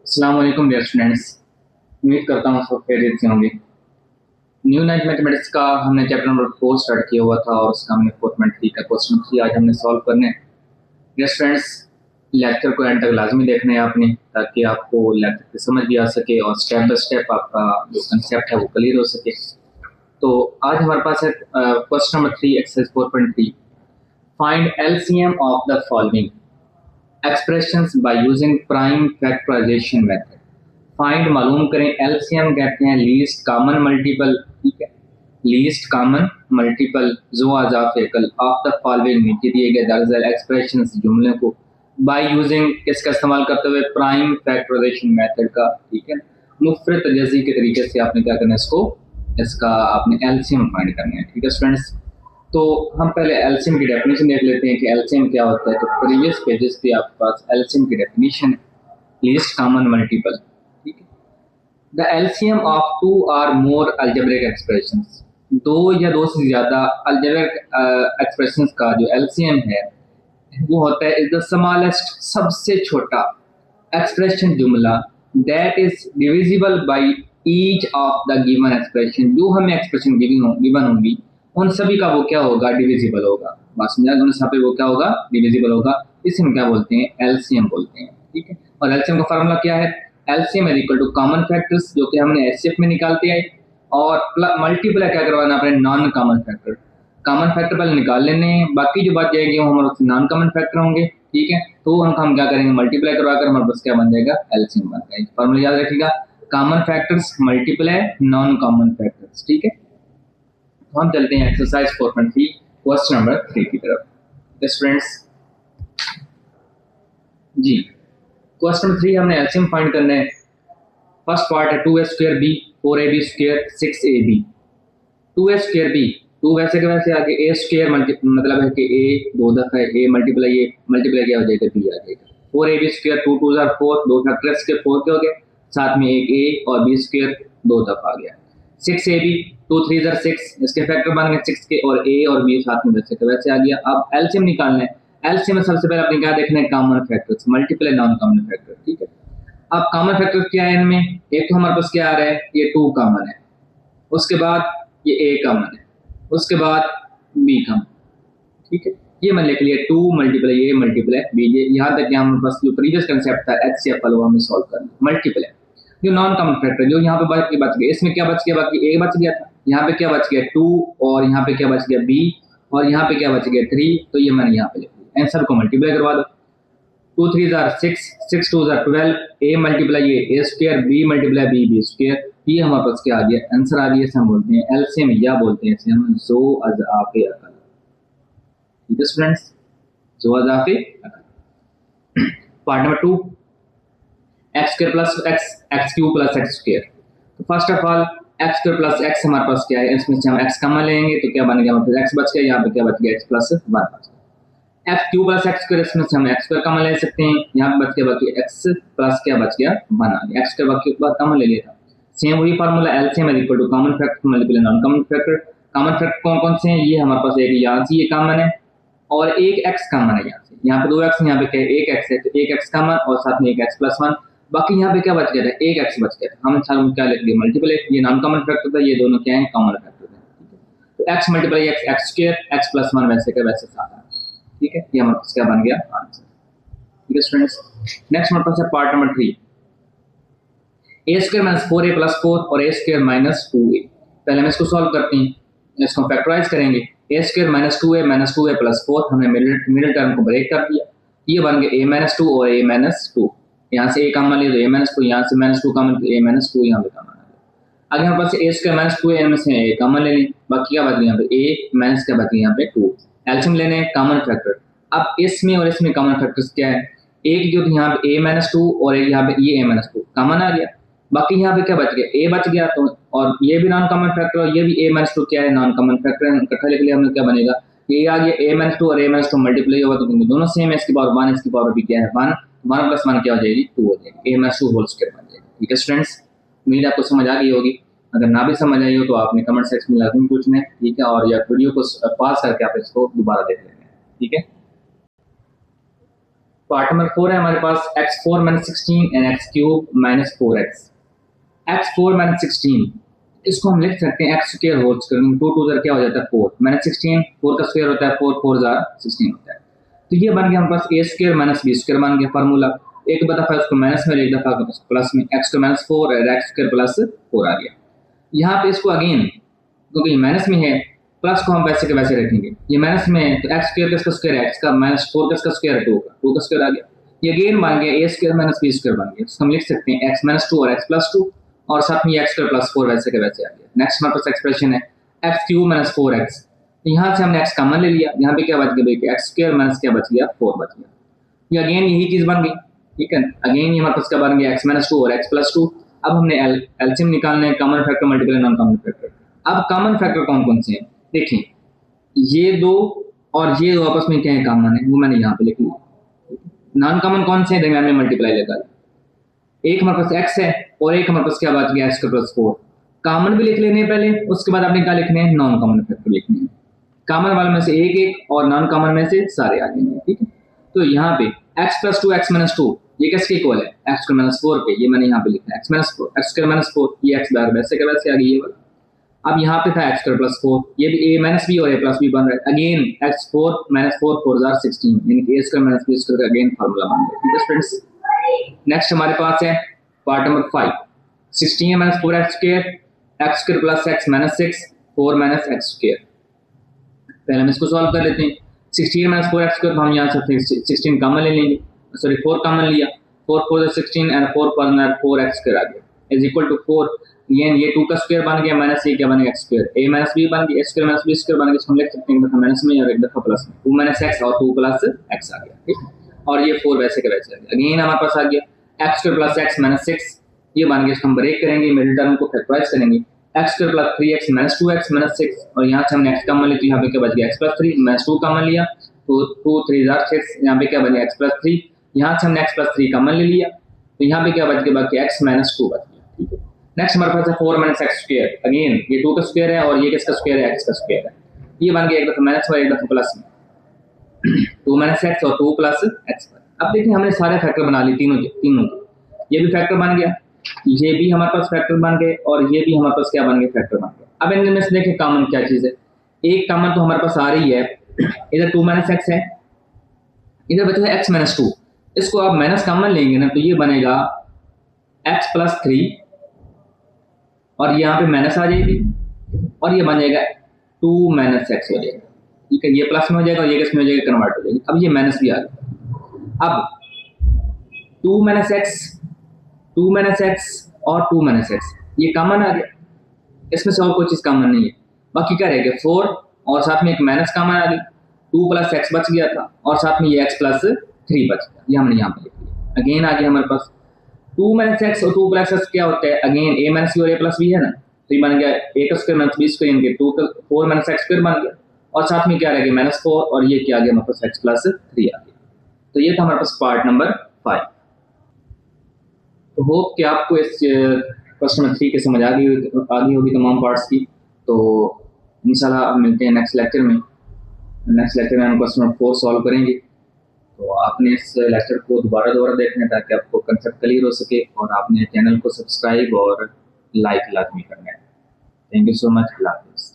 अस्सलाम वालेकुम dear students. उम्मीद करता हूँ सब खैरियत से होंगे। न्यू नाइट मैथमेटिक्स का हमने चैप्टर नंबर 4 स्टार्ट किया हुआ था और उसका हमने फॉर्मेट 3 का क्वेश्चन 3 आज हमने सॉल्व करने। डियर स्टूडेंट्स, लेक्चर को एंड तक लाजमी देखना है आपने, ताकि आपको लेक्चर की समझ भी आ सके और स्टेप बाय स्टेप आपका जो कंसेप्ट है वो क्लियर हो सके। तो आज हमारे पास है question number 3 exercise 4.3, find LCM of the following expressions by using prime factorization method. Find मालूम करें, एलसीएम कहते हैं लीस्ट कॉमन मल्टीपल, ठीक है, लीस्ट कॉमन मल्टीपल जो आजाफिकल ऑफ द फॉलोइंग नीचे दिए गए दर्जल एक्सप्रेशंस जुमले को बाय यूजिंग किसका इस्तेमाल करते हुए, प्राइम फैक्टराइजेशन मेथड का, ठीक है। मुफ्रद तजज़ी के तरीके से आपने क्या करना है, इसका आपने एलसीएम फाइंड करना है, ठीक है स्टूडेंट्स। तो हम पहले एलसीएम की डेफिनेशन देख लेते हैं कि एलसीएम क्या होता है। तो प्रीवियस पेजेस पे आपके पास एलसीएम की डेफिनेशन है, लीस्ट कॉमन मल्टीपल, ठीक है। The LCM of two or more algebraic expressions, दो या दो से ज्यादा अलजेब्रिक एक्सप्रेशंस का जो एलसीएम है वो होता है इज द स्मॉलेस्ट, सबसे छोटा एक्सप्रेशन जुमला that is divisible by each of the given expression. जो हमें एक्सप्रेशन गिवन होंगी उन सभी का वो क्या होगा, डिविजिबल होगा। बात समझा, उन सब पे वो क्या होगा, डिविजिबल होगा। इसे हम क्या बोलते हैं, एलसीएम बोलते हैं, ठीक है। और एलसीएम का फार्मूला क्या है, LCM is equal to common factors जो कि हमने एचसीएफ में निकालते आए, और मल्टीप्लाई क्या करवाना अपने non common factor. Common factor पहले निकाल लेने हैं, बाकी जो बात जाएगी वो हमारे नॉन कॉमन फैक्टर होंगे, ठीक है। तो हम क्या करेंगे, मल्टीप्लाई करवाकर हमारे पास क्या बन जाएगा, एलसीएम बन जाएगा। फार्मूला याद रखिएगा, common factors multiply non common factors, ठीक है। तो हम चलते हैं एक्सरसाइज 4.3 क्वेश्चन नंबर 3 की तरफ। स्टूडेंट्स जी, क्वेश्चन नंबर 3 हमने एलसीएम फाइंड करना है। फर्स्ट पार्ट है 2a square b 4ab square 6ab। 2a square b, 2 वैसे के वैसे आगे, a स्क्वायर मतलब है कि a दो दफा है, a मल्टीप्लाई क्या हो जाएगा, b आ जाएगा। 4ab स्क्वायर 2 2 4, दो फैक्टर के 4 के हो गए, साथ में एक a और b स्क्वायर दो दफा आ गया। 6ab 2 3 6, इसके फैक्टर बन गए 6 के, और a और b साथ में वैसे के वैसे आ गया। अब एलसीएम निकालना है। एलसीएम में सबसे पहले आपने क्या देखना है, common factors multiply non common factor, ठीक है। अब कॉमन फैक्टर क्या है इनमें, एक तो हमारे पास क्या आ रहा है, ये 2 कॉमन है, उसके बाद ये a कॉमन है, उसके बाद b कॉमन, ठीक है। ये मैंने लिख लिया 2 मल्टीप्लाई a मल्टीप्लाई b। यहाँ तक कि हमारे पास जो प्रीवियस कंसेप्ट था एचसीएफ वाला वो हमने सॉल्व कर लिया। मल्टीप्लाई जो नॉन कॉमन फैक्टर जो यहाँ पे बच गया, इसमें क्या बच गया, बाकी a बच गया था, यहाँ पे क्या बच गया 2, और यहाँ पे क्या बच गया b, और यहाँ पे क्या बच गया 3। तो ये मैंने यहाँ पे लिख दिया। आंसर को मल्टीप्लाई करवा दो, 2 3 6, 6 2 12, a multiply a square, b multiply b square. ये हमारे पास क्या आ गया, आंसर आ गया। इसे हम बोलते हैं एलसीएम, या बोलते हैं इसे हम जो अज़ाफ़े अकल, ठीक है स्टूडेंट्स, जो अज़ाफ़े अकल। Part number 2, x square plus x cube plus x square. तो first of all x square plus x हमारे पास क्या है, इसमें से हम एक्स कॉमन लेंगे तो क्या बन गया, हमारे पास एक्स बच गया, यहाँ पे क्या बच गया, एक्स प्लस 1 बच गया। X cube plus x square, इसमें से हम एक्स स्क्वायर कॉमन ले सकते हैं, यहाँ पे बच गया बाकी एक्स प्लस क्या बच गया 1 आ गया। एक्स स्क्वायर बाकी बात कॉमन ले लिया था। सेम वही formula, LCM is equal to common factor multiply non common factor. Common factor कौन कौन से हैं, ये हमारे पास एक यहाँ से ये कॉमन है, और एक एक्स कॉमन है यहाँ से, यहाँ पे 2 एक्स, यहाँ पे क्या एक एक्स है, तो एक एक्स कॉमन और साथ में एक एक्स प्लस 1। बाकी यहाँ पे क्या बच गया था, एक एक्स बच गया था। हम क्या लिख दिए, मल्टीप्लाई, ये नॉन कॉमन फैक्टर था, ये दोनों क्या है, कॉमन फैक्टर है। तो x multiply x, x square, x plus 1 वैसे का वैसे साथ है, ठीक है। ये हमारे पास क्या बन गया, आंसर, ठीक है स्टूडेंट्स। नेक्स्ट हमारे पास है part number 3, a square minus 4a plus 4 और a स्क्वायर माइनस 2a। पहले हम इसको सॉल्व करते हैं, इसको फैक्टराइज करेंगे। a square minus 2a plus 4, हमने मिडिल टर्म को ब्रेक कर दिया, ये बन गया a माइनस 2 और a माइनस 2। यहाँ से a कॉमन ले तो a माइनस 2, यहाँ से माइनस 2 कॉमन तो a माइनस 2 यहाँ पे कॉमन आ गया। आगे हमारे पास a स्क्वायर माइनस 2a, इनमें से a कॉमन ले लें, बाकी क्या बच गया यहाँ पे a माइनस क्या बच गया यहाँ पे 2। एलसीएम लेने कॉमन फैक्टर। अब इसमें और इसमें कॉमन फैक्टर्स क्या है, एक जो यहाँ पे a माइनस 2 और एक यहाँ पे ये a माइनस 2 कॉमन आ गया, बाकी यहाँ पे क्या बच गया, a बच गया, तो और ये भी नॉन कॉमन फैक्टर और ये भी a माइनस 2 क्या है, नॉन कॉमन फैक्टर। इकट्ठा लिख लिया हमने, क्या बनेगा, ये आ गया a माइनस 2 और a माइनस 2 मल्टीप्लाई होगा तो दोनों सेम है, इसकी पावर 1, इसकी पावर भी क्या है 1, 1 प्लस 1 क्या हो जाएगी 2 हो जाएगी, a माइनस 2 होल स्क्वायर बन जाएगी, ठीक है स्टूडेंट्स। उम्मीद आपको समझ आ गई होगी, अगर ना भी समझ आई हो तो आपने कमेंट सेक्शन में लाजमी पूछना है, ठीक है, और या वीडियो को पॉज करके आप इसको दोबारा देख लेंगे, ठीक है। पार्ट नंबर 4 है हमारे पास x4 minus 16 and x cube minus 4x। x4 minus 16 इसको हम लिख सकते हैं x स्क्वायर होल स्क्वायर, 2 2 जार क्या हो जाता है 4 माइनस 16, 4 का स्क्वायर होता है 4 4 जार 16 होता है। तो ये बन गया हमारे पास a square minus b square बन गया फार्मूला। एक दफा इसको माइनस में, एक दफा प्लस में, x स्क्वायर माइनस 4 और x स्क्वायर प्लस 4 आ गया। यहाँ पे इसको अगेन क्योंकि माइनस में है, प्लस को हम वैसे के वैसे रखेंगे, ये माइनस में है तो x स्क्वायर का स्क्वायर है x का, माइनस 4 का स्क्वायर है 2 का स्क्वायर आ गया। ये अगेन बन गया a square minus b square बन गया। इसको हम लिख सकते हैं x माइनस 2 और x प्लस 2 और साथ में x स्क्वायर प्लस 4 वैसे के वैसे आ गया। नेक्स्ट हमारे पास एक्सप्रेशन है x क्यूब माइनस 4x। यहाँ से हमने x कॉमन ले लिया, यहाँ पे क्या बच गया भाई x स्क्वायर माइनस क्या बच गया 4 बच गया। ये अगेन यही चीज बन गई, ठीक है। अगेन ये हमारे पास क्या बन गया x माइनस 2 और x प्लस 2। अब हमने एलसीएम निकालना है, common factor multiple non common factor. अब कॉमन फैक्टर कौन कौन से हैं देखें, ये दो और ये दो आपस में क्या है कॉमन है, वो मैंने यहाँ पे लिख लिया। नॉन कॉमन कौन से हैं, दरमियान में मल्टीप्लाई लगा, एक हमारे पास x है और एक हमारे पास क्या बच गया x प्लस 4। कॉमन भी लिख लेने हैं पहले, उसके बाद आपने क्या लिखने हैं नॉन कॉमन फैक्टर लिखने हैं। कॉमन वाले में से एक एक और नॉन कॉमन में से सारे आ जाएंगे, ठीक है। तो यहाँ पे x प्लस 2 x माइनस 2 ये किसके इक्वल है x स्क्वायर माइनस 4 के, ये मैंने यहाँ पे लिखा है x minus 4 x square minus 4, ये x बार वैसे के वैसे आ गई ये वाला। अब यहाँ पे था x स्क्वायर प्लस 4, ये भी a माइनस b और a प्लस b बन रहा है। अगेन x 4 माइनस 4 4 जार 16 यानी a square minus b square का अगेन फार्मूला बन गया, ठीक है फ्रेंड्स। नेक्स्ट हमारे पास है part number 5, 16 minus 4x square x square plus x minus 6 4 minus x square. पहले हम इसको सॉल्व कर लेते हैं। 16 माइनस 4x स्क्वायर हम यहाँ से 16 कॉमन ले लेंगे, सॉरी 4 कॉमन लिया, 4 4 16 एंड 4 पर 4x स्क्वायर आ गया इज इक्वल टू 4। ये 2 का स्क्वायर बन गया माइनस ये क्या बनेगा x square, a minus b बन गया, x square minus b square बन गया। इसको हम लिख सकते हैं एक दफा माइनस में और एक दफा प्लस में, 2 माइनस x और 2 प्लस x आ गया, ठीक। और ये 4 वैसे के वैसे आ गया। अगेन हमारे पास आ गया x square plus x minus 6, ये बन गया। इसको हम ब्रेक करेंगे, मिडिल टर्म को फैक्टराइज करेंगे, x square plus 3x minus 2x minus 6 और यहाँ से हमने x कॉमन लिया, यहाँ पे क्या बच गया x प्लस 3 माइनस 2 कॉमन लिया तो 2 3 जार 6, यहाँ पे क्या बच गया x प्लस 3, यहाँ से हमने x प्लस 3 कॉमन ले लिया तो यहाँ पे क्या बच गया बाकी x माइनस 2 बच गया, ठीक है। नेक्स्ट हमारे पास है 4 माइनस x स्क्वायर। अगेन ये 2 का स्क्वायर है और ये किसका स्क्वायर है x का स्क्वायर है, ये बन गया एक दफा माइनस और एक दफा प्लस में 2 माइनस x और 2 प्लस x। अब देखिए हमने सारे फैक्टर बना लिए तीनों के, ये भी फैक्टर बन गया, ये भी हमारे पास फैक्टर बन गए और ये भी हमारे पास क्या बन गए फैक्टर बन गए। अब इनमें से देखिए कॉमन क्या चीज है, एक कॉमन तो हमारे पास आ रही है, इधर 2 माइनस x है, इधर बचा है x माइनस 2। इसको आप माइनस कॉमन लेंगे ना तो ये बनेगा x प्लस 3 और यहाँ पे माइनस आ जाएगी और ये बन जाएगा 2 माइनस x हो जाएगा, ठीक है। ये प्लस में हो जाएगा और ये किस में हो जाएगा कन्वर्ट हो जाएगी। अब ये माइनस भी आ गया। अब 2 माइनस x और 2 माइनस x ये कॉमन आ गया, इसमें से और कोई चीज कॉमन नहीं है, बाकी क्या रह गया 4 और साथ में एक माइनस कॉमन आ गई, 2 प्लस x बच गया था और साथ में ये x प्लस 3 बच गया, ये हमने यहाँ पे लिख लिया। अगेन आ गया हमारे पास 2 माइनस x और 2 प्लस x क्या होता है, अगेन a माइनस b और a प्लस b है ना, तो ये बन गया a का स्क्वायर माइनस b स्क्वायर इनके 2 का 4 माइनस x स्क्वायर बन गया और साथ में क्या रह गया माइनस 4 और ये क्या आ गया हमारे पास x प्लस 3 आ गया। तो ये था हमारे पास पार्ट नंबर 5। तो होप कि आपको इस क्वेश्चन नंबर 3 के समझ आ गई होगी तमाम पार्ट्स की। तो इंशाल्लाह मिलते हैं नेक्स्ट लेक्चर में। नेक्स्ट लेक्चर में हम क्वेश्चन नंबर 4 सॉल्व करेंगे। तो आपने इस लेक्चर को दोबारा देखना है ताकि आपको कंसेप्ट क्लियर हो सके और आपने चैनल को सब्सक्राइब और लाइक लाजमी करना है। Thank you so much. अल्लाह हाफिज़।